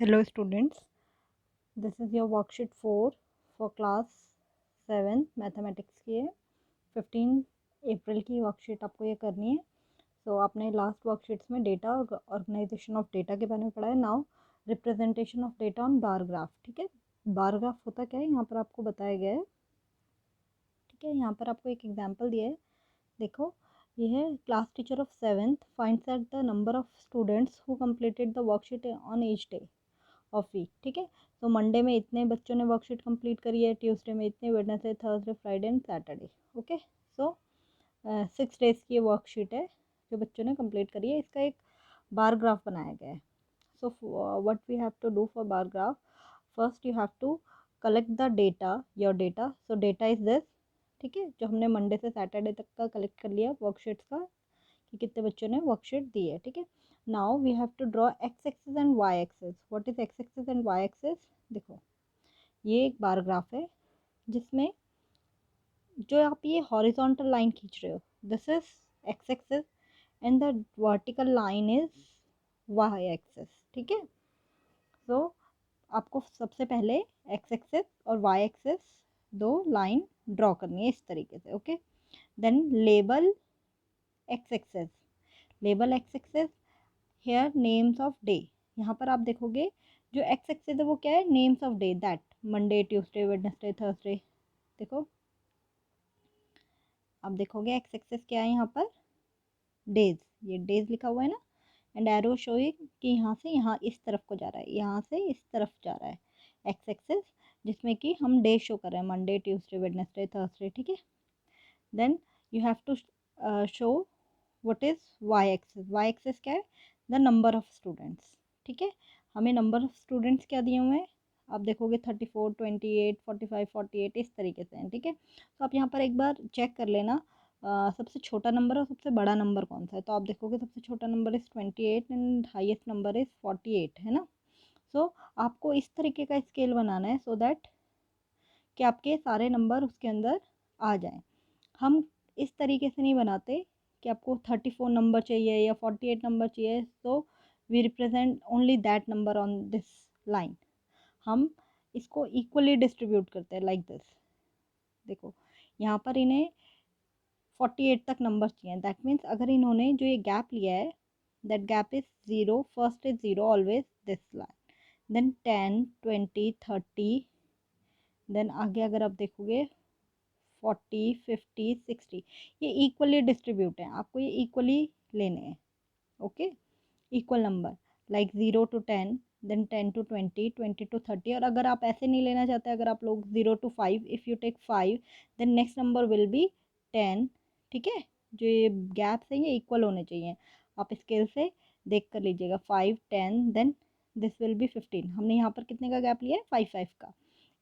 Hello students, this is your worksheet 4 for class 7 mathematics की है। 15 अप्रैल की वर्कशीट आपको ये करनी है। सो आपने लास्ट वर्कशीट्स में डेटा और ऑर्गेनाइजेशन ऑफ डेटा के बारे में पढ़ा है। Now representation of data on bar graph. ठीक है, बार ग्राफ होता क्या है यहाँ पर आपको बताया गया है। ठीक है, यहाँ पर आपको एक एग्जाम्पल दिया है। देखो, ये है class teacher of 7th finds out the number of students who completed the worksheet on each day of week. ठीक है, तो मंडे में इतने बच्चों ने वर्कशीट कंप्लीट करी है, ट्यूसडे में इतने, Wednesday, Thursday, Friday and Saturday. Okay, so 6 days की ये वर्कशीट है जो बच्चों ने कंप्लीट करी है। इसका एक बार ग्राफ बनाया गया है। So what we have to do for bar graph, first you have to collect the data, your data. So data is this. ठीक है, जो हमने मंडे से सैटरडे तक का कलेक्ट कर लिया वर्कशीट्स का कि कितने बच्चों ने वर्कशीट दी है। ठीक है, now we have to draw x axis and y axis. What is x axis and y axis? देखो, ये एक बार ग्राफ है जिसमें जो आप ये हॉरिजॉन्टल लाइन खींच रहे हो, this is x axis and the vertical line is y axis. ठीक है, सो आपको सबसे पहले एक्स एक्सिस और वाई एक्सिस दो लाइन ड्रॉ करनी है इस तरीके से। Okay, then label x axis, label x axis here names of day. यहाँ पर आप देखोगे जो एक्स एक्सिस है वो क्या है, names of day, that Monday, Tuesday, Wednesday, Thursday. देखो, आप देखोगे एक्स एक्सिस क्या है यहाँ पर, डेज, ये डेज लिखा हुआ है ना, एंड एरो शोइंग कि यहाँ से यहाँ इस तरफ को जा रहा है, यहाँ से इस तरफ जा रहा है एक्स एक्सिस, जिसमें कि हम डे शो कर रहे हैं, मंडे, ट्यूसडे, वेडनेसडे, थर्सडे। ठीक है, then you have to show what is y axis. Y axis क्या है, द नंबर ऑफ स्टूडेंट्स। ठीक है, हमें नंबर ऑफ स्टूडेंट्स क्या दिए हुए हैं, आप देखोगे 34, 28, 45, 48 इस तरीके से हैं। ठीक है, तो आप यहाँ पर एक बार चेक कर लेना सबसे छोटा नंबर और सबसे बड़ा नंबर कौन सा है। तो आप देखोगे सबसे छोटा number is 28 and highest number is 48, है ना। सो आपको इस तरीके का स्केल बनाना है सो दैट कि आपके सारे नंबर उसके अंदर आ जाएं। हम इस तरीके से नहीं बनाते कि आपको 34 नंबर चाहिए या 48 नंबर चाहिए, तो we represent only that number on this line. हम इसको इक्वली डिस्ट्रीब्यूट करते हैं लाइक दिस। देखो, यहाँ पर इन्हें 48 तक नंबर चाहिए, दैट मीन्स अगर इन्होंने जो ये गैप लिया है, that gap is 0, first is 0 always this line, then 10, 20, 30, then आगे अगर आप देखोगे 40, 50, 60, ये इक्वली डिस्ट्रीब्यूट है, आपको ये इक्वली लेने हैं। Okay, equal number like 0 to 10, then 10 to 20, 20 to 30। और अगर आप ऐसे नहीं लेना चाहते, अगर आप लोग 0 to 5, if you take 5, then next number will be 10। ठीक है, जो ये गैप्स हैं ये इक्वल होने चाहिए, आप स्केल से देख कर लीजिएगा, 5, 10, देन दिस विल बी 15। हमने यहाँ पर कितने का गैप लिया है, 5, 5 का।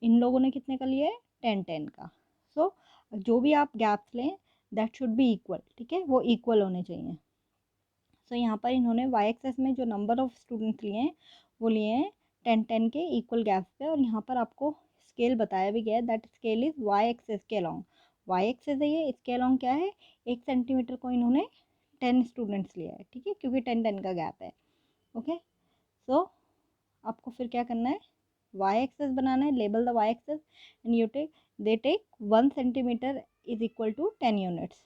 इन लोगों ने कितने का लिया है, 10, 10 का। सो जो भी आप गैप्स लें दैट शुड बी इक्वल। ठीक है, वो इक्वल होने चाहिए। सो यहाँ पर इन्होंने वाई एक्सेस में जो नंबर ऑफ स्टूडेंट्स लिए हैं वो लिए हैं 10, 10 के इक्वल गैप्स पे। और यहाँ पर आपको स्केल बताया भी गया है, that scale is y axis के अलॉन्ग। वाई एक्सेस है ये, इसके अलॉन्ग क्या है, 1 सेंटीमीटर को इन्होंने 10 स्टूडेंट्स लिया है। ठीक है, क्योंकि 10, 10 का गैप है। ओके, सो आपको फिर क्या करना है, वाई एक्सेस बनाना है, label the y axis and you take, they take 1 centimetre is equal to 10 units.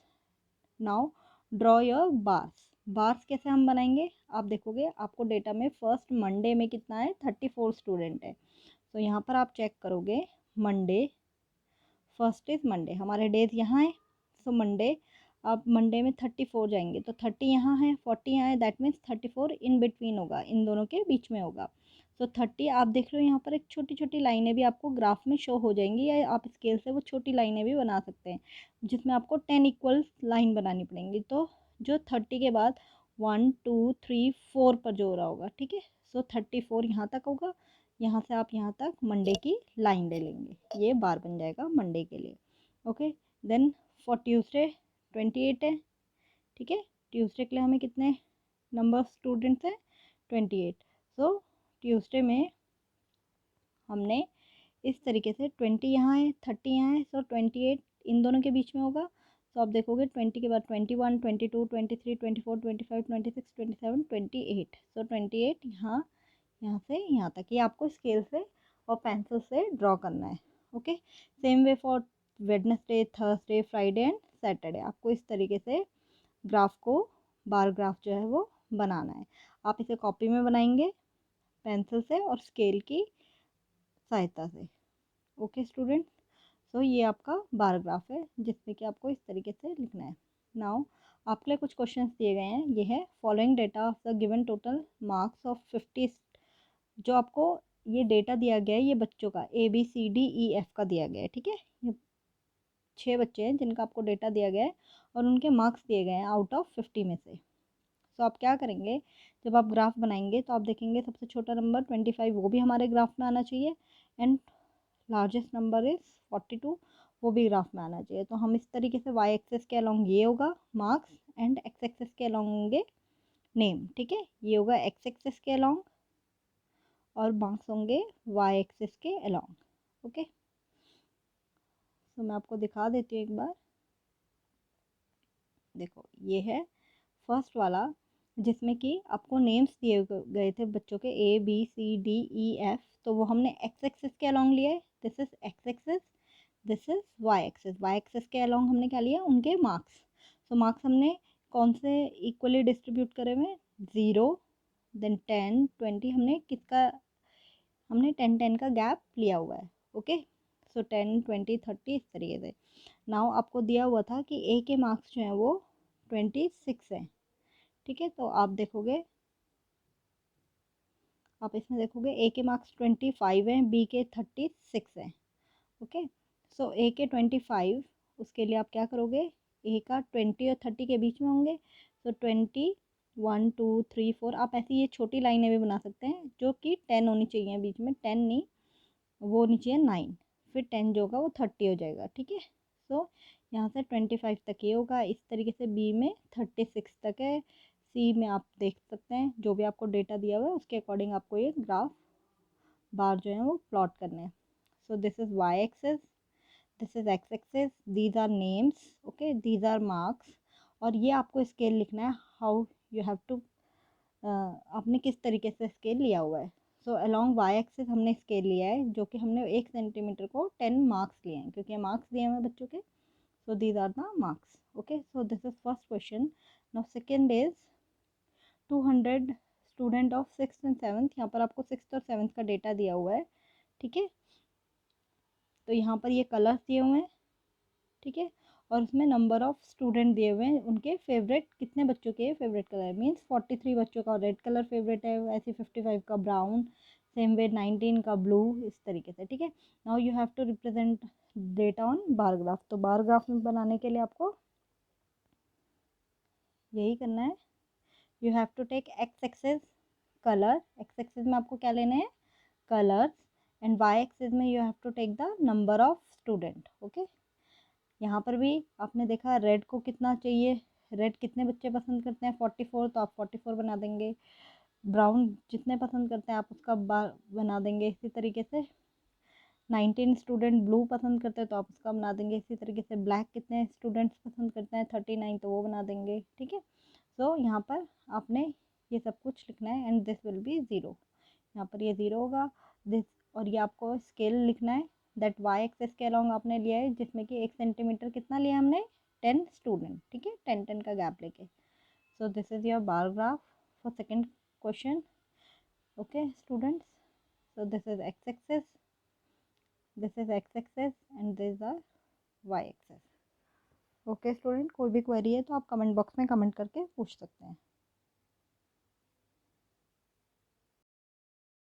Now draw your bars. Bars कैसे हम बनाएंगे, आप देखोगे आपको डेटा में फर्स्ट मंडे में कितना है, 34 स्टूडेंट है। तो यहाँ पर आप चेक करोगे, मंडे, फर्स्ट इज मंडे, हमारे डेज यहाँ है। सो मंडे, आप मंडे में 34 जाएंगे तो 30 यहाँ है, 40 यहाँ है, दैट मीन्स 34 इन बिटवीन होगा, इन दोनों के बीच में होगा। सो 30 आप देख रहे हो यहाँ पर एक छोटी छोटी लाइनें भी आपको ग्राफ में शो हो जाएंगी, या आप स्केल से वो छोटी लाइनें भी बना सकते हैं जिसमें आपको 10 इक्वल लाइन बनानी पड़ेंगी। तो जो 30 के बाद 1, 2, 3, 4 पर जो हो रहा होगा, ठीक है, सो 34 यहाँ तक होगा, यहाँ से आप यहाँ तक मंडे की लाइन ले लेंगे, ये बार बन जाएगा मंडे के लिए। ओके, देन फॉर ट्यूसडे 28 है। ठीक है, ट्यूसडे के लिए हमें कितने नंबर ऑफ स्टूडेंट्स हैं, 28। सो ट्यूसडे में हमने इस तरीके से 20 यहाँ है, 30 यहाँ है, सो 28 इन दोनों के बीच में होगा। तो आप देखोगे 20 के बाद 21, 22, 23, 24, 25, 26, 27, 28, सो 28 यहाँ यहाँ से यहाँ तक, ये आपको स्केल से और पेंसिल से ड्रॉ करना है। Okay, same way for Wednesday, Thursday, Friday and Saturday. आपको इस तरीके से ग्राफ को, बार ग्राफ जो है वो बनाना है। आप इसे कॉपी में बनाएंगे पेंसिल से और स्केल की सहायता से। ओके स्टूडेंट, सो ये आपका बार ग्राफ है जिसमें कि आपको इस तरीके से लिखना है। नाउ आपके लिए कुछ क्वेश्चंस दिए गए हैं। ये है following data of the given total marks of 50। जो आपको ये डेटा दिया गया है ये बच्चों का ABCDEF का दिया गया है। ठीक है, ये 6 बच्चे हैं जिनका आपको डेटा दिया गया है और उनके मार्क्स दिए गए हैं आउट ऑफ 50 में से। तो आप क्या करेंगे, जब आप ग्राफ बनाएंगे तो आप देखेंगे सबसे छोटा नंबर 25 वो भी हमारे ग्राफ में आना चाहिए एंड लार्जेस्ट नंबर इज़ 42 वो भी ग्राफ में आना चाहिए। तो हम इस तरीके से वाई एक्सेस के अलोंग ये होगा मार्क्स एंड एक्स एक्सेस के अलोंग होंगे नेम। ठीक है, ये होगा एक्स एक्सेस के अलोंग और मार्क्स होंगे वाई एक्सेस के अलोंग। ओके, तो मैं आपको दिखा देती हूँ एक बार। देखो ये है फर्स्ट वाला जिसमें कि आपको नेम्स दिए गए थे बच्चों के ABCDEF। तो वो हमने एक्स एक्सेस के अलोंग लिए, this is x axis, this is y axis. Y axis के अलोंग हमने क्या लिया, उनके मार्क्स। तो मार्क्स हमने कौन से इक्वली डिस्ट्रीब्यूट करे हुए, 0 देन 10 20। हमने किसका, हमने 10 का गैप लिया हुआ है। ओके, सो 10 20 30 इस तरीके से। नाउ आपको दिया हुआ था कि ए के मार्क्स जो हैं वो 26 हैं। ठीक है, तो आप देखोगे, आप इसमें देखोगे ए के मार्क्स 25 हैं, बी के 36 हैं। ओके, सो ए के 25, उसके लिए आप क्या करोगे, ए का 20 और 30 के बीच में होंगे। सो 20 1 2 3 4। आप ऐसी ये छोटी लाइनें भी बना सकते हैं जो कि 10 होनी चाहिए बीच में, 10 नहीं, वो होनी चाहिए 9, फिर 10 जो होगा वो 30 हो जाएगा। ठीक है, सो यहाँ से 25 तक ये होगा, इस तरीके से बी में 36 तक है, सी में आप देख सकते हैं जो भी आपको डेटा दिया हुआ है उसके अकॉर्डिंग आपको ये ग्राफ बार जो है वो प्लॉट करने हैं। So this is y axis, this is x axis, these are names, okay, these are marks. और ये आपको स्केल लिखना है, हाउ यू हैव टू, आपने किस तरीके से स्केल लिया हुआ है। सो अलोंग वाई एक्सिस हमने स्केल लिया है जो कि हमने 1 सेंटीमीटर को 10 मार्क्स लिए हैं क्योंकि मार्क्स दिए हुए बच्चों के। So these are the marks. Okay, so this is first question. Now second is 200 student of 6th and 7th। यहाँ पर आपको 6th और 7th का डेटा दिया हुआ है। ठीक है, तो यहाँ पर ये कलर्स दिए हुए हैं। ठीक है, और उसमें नंबर ऑफ़ स्टूडेंट दिए हुए हैं, उनके फेवरेट कितने बच्चों के फेवरेट कलर, मीन्स 43 बच्चों का रेड कलर फेवरेट है, ऐसे 55 का ब्राउन, सेम वे 19 का ब्लू, इस तरीके से। ठीक है, now you have to represent data on bar graph. तो बार ग्राफ में बनाने के लिए आपको यही करना है, you have to take x axis colour, x axis में आपको क्या लेने हैं, कलर्स, एंड वाई एक्सेस में you have to take the number of student. Okay, यहाँ पर भी आपने देखा रेड को कितना चाहिए, रेड कितने बच्चे पसंद करते हैं 44, तो आप 44 बना देंगे। ब्राउन जितने पसंद करते हैं आप उसका बार बना देंगे। इसी तरीके से 19 स्टूडेंट ब्लू पसंद करते हैं तो आप उसका बना देंगे। इसी तरीके से ब्लैक कितने स्टूडेंट्स पसंद करते हैं 39, तो वो बना देंगे। ठीक है, सो यहाँ पर आपने ये सब कुछ लिखना है एंड दिस विल बी 0। यहाँ पर ये 0 होगा, दिस, और ये आपको स्केल लिखना है दैट वाई एक्सेस के अलोंग आपने लिया है जिसमें कि 1 सेंटीमीटर कितना लिया हमने, 10 स्टूडेंट। ठीक है, 10 का गैप लेके। So this is your bar graph for second question. Okay students, so this is x axis, this is x axis and this are y axis. Okay student, कोई भी क्वेरी है तो आप कमेंट बॉक्स में comment करके पूछ सकते हैं।